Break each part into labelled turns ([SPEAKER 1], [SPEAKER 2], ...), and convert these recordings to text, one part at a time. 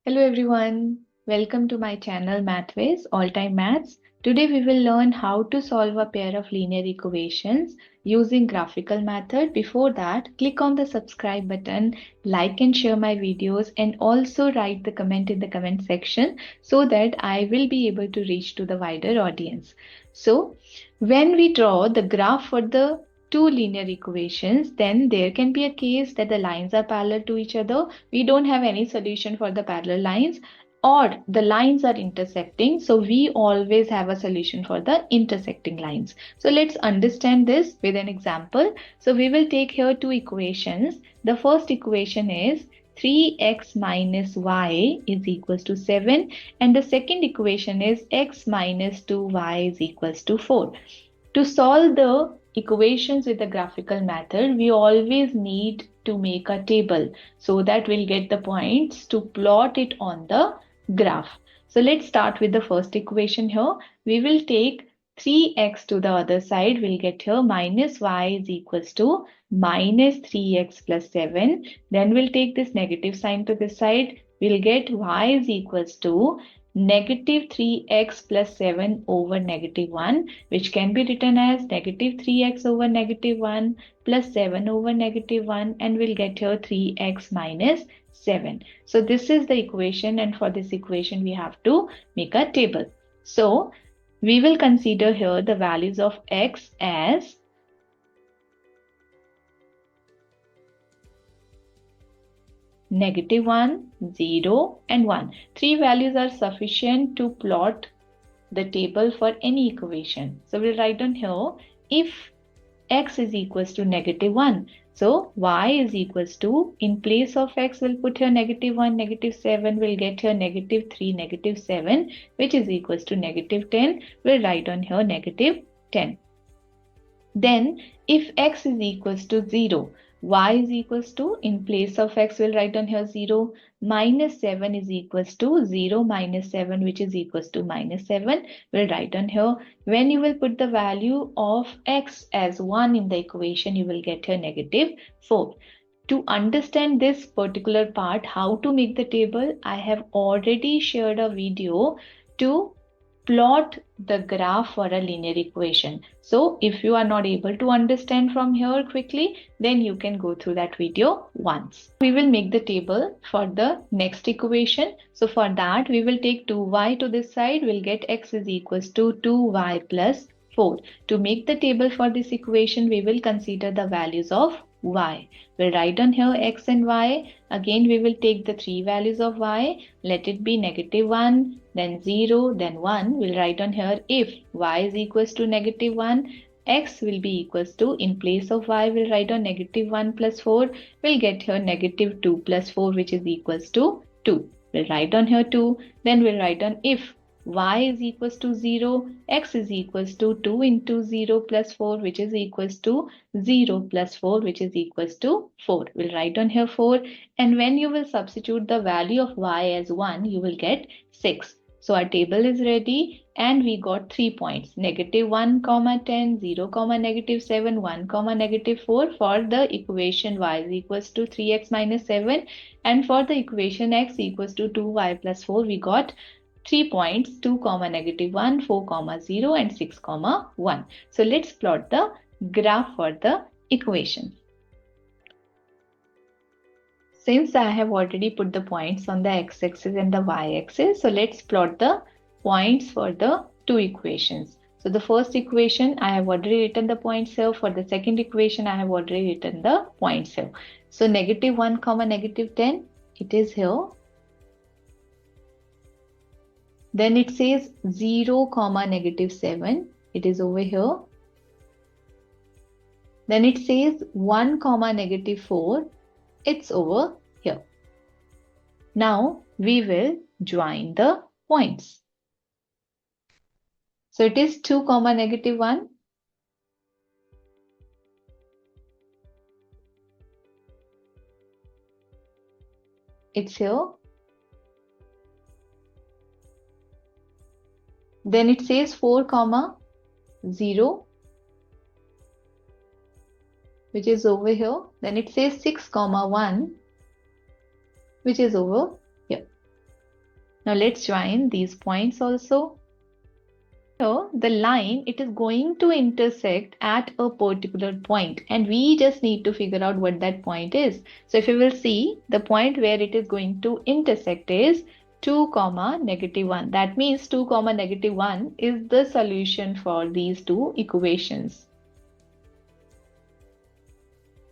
[SPEAKER 1] Hello everyone, welcome to my channel Mathways All Time Maths. Today we will learn how to solve a pair of linear equations using graphical method. Before that, click on the subscribe button, like and share my videos, and also write the comment in the comment section so that I will be able to reach to the wider audience. So when we draw the graph for the two linear equations, then there can be a case that the lines are parallel to each other. We don't have any solution for the parallel lines, or the lines are intersecting, so we always have a solution for the intersecting lines. So let's understand this with an example. So we will take here two equations. The first equation is 3x minus y is equals to 7, and the second equation is x minus 2y is equals to 4. To solve the equations with the graphical method, we always need to make a table so that we'll get the points to plot it on the graph. So let's start with the first equation here. We will take 3x to the other side. We'll get here minus y is equals to minus 3x plus 7. Then we'll take this negative sign to this side. We'll get y is equals to negative 3x plus 7 over negative 1, which can be written as negative 3x over negative 1 plus 7 over negative 1, and we'll get here 3x minus 7. So this is the equation, and for this equation we have to make a table. So we will consider here the values of x as -1, 0 and 1. Three values are sufficient to plot the table for any equation. So we'll write down here if x is equals to -1. So y is equals to, in place of x, we'll put here -1, -7, we'll get here -3, -7, which is equals to -10. We'll write on here -10. Then if x is equals to 0, y is equals to, in place of x we'll write on here 0, -7 is equals to 0 minus 7, which is equals to -7. We'll write on here, when you will put the value of x as 1 in the equation, you will get here -4. To understand this particular part, how to make the table, I have already shared a video to plot the graph for a linear equation. So if you are not able to understand from here quickly, then you can go through that video once. We will make the table for the next equation. So for that, we will take 2y to this side. We'll get x is equals to 2y plus 4. To make the table for this equation, we will consider the values of y. We'll write on here x and y. Again, we will take the three values of y. Let it be -1, then 0, then 1. We'll write on here if y is equals to -1, x will be equals to, in place of y, we'll write on -1 plus 4. We'll get here -2 plus 4, which is equals to 2. We'll write on here 2. Then we'll write on if y is equals to 0, x is equals to 2 into 0 plus 4, which is equals to 0 plus 4, which is equals to 4. We'll write on here 4, and when you will substitute the value of y as 1, you will get 6. So our table is ready, and we got 3 points, -1, 10, 0, -7, 1, -4 for the equation y is equals to 3x minus 7, and for the equation x equals to 2y plus 4, we got 3 points, 2, -1, 4, 0 and 6, 1. So let's plot the graph for the equation. Since I have already put the points on the x-axis and the y-axis, so let's plot the points for the two equations. So the first equation, I have already written the points here. For the second equation, I have already written the points here. So -1, -10, it is here. Then it says 0, -7, it is over here. Then it says 1, -4, it's over here. Now we will join the points. So it is 2, -1. It's here. Then it says 4, 0, which is over here. Then it says 6, 1, which is over here. Now let's join these points also. Here, the line, it is going to intersect at a particular point, and we just need to figure out what that point is. So if you will see, the point where it is going to intersect is 2 comma negative 1. That means 2 comma negative 1 is the solution for these two equations.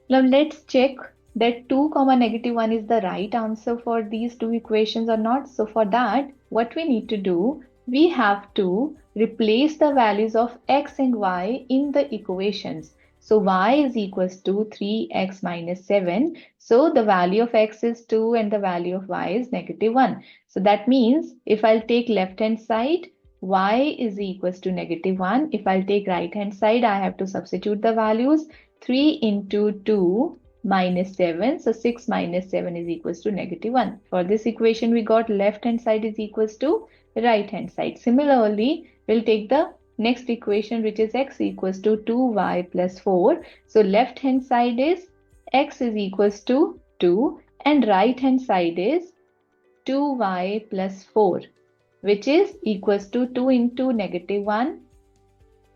[SPEAKER 1] Now let's check that 2 comma negative 1 is the right answer for these two equations or not. So for that, what we need to do, we have to replace the values of x and y in the equations. So y is equals to 3x minus 7. So the value of x is 2 and the value of y is negative 1. So that means if I'll take left hand side, y is equals to negative 1. If I'll take right hand side, I have to substitute the values. 3 into 2 minus 7. So 6 minus 7 is equals to negative 1. For this equation, we got left hand side is equals to right hand side. Similarly, we'll take the next equation, which is x equals to 2y plus 4. So left hand side is x is equals to 2 and right hand side is 2y plus 4, which is equals to 2 into negative 1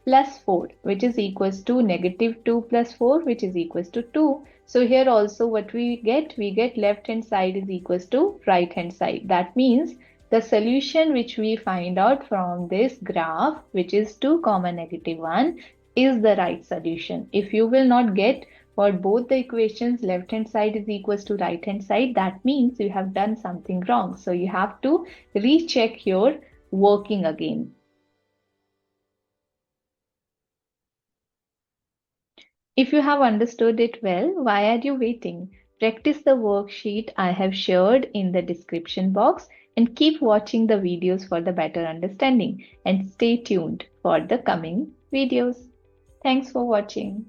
[SPEAKER 1] plus 4, which is equals to negative 2 plus 4, which is equals to 2. So here also what we get left hand side is equals to right hand side. That means the solution which we find out from this graph, which is 2 comma negative 1, is the right solution. If you will not get for both the equations left hand side is equals to right hand side, that means you have done something wrong. So you have to recheck your working again. If you have understood it well, why are you waiting? Practice the worksheet I have shared in the description box and keep watching the videos for the better understanding, and stay tuned for the coming videos. Thanks for watching.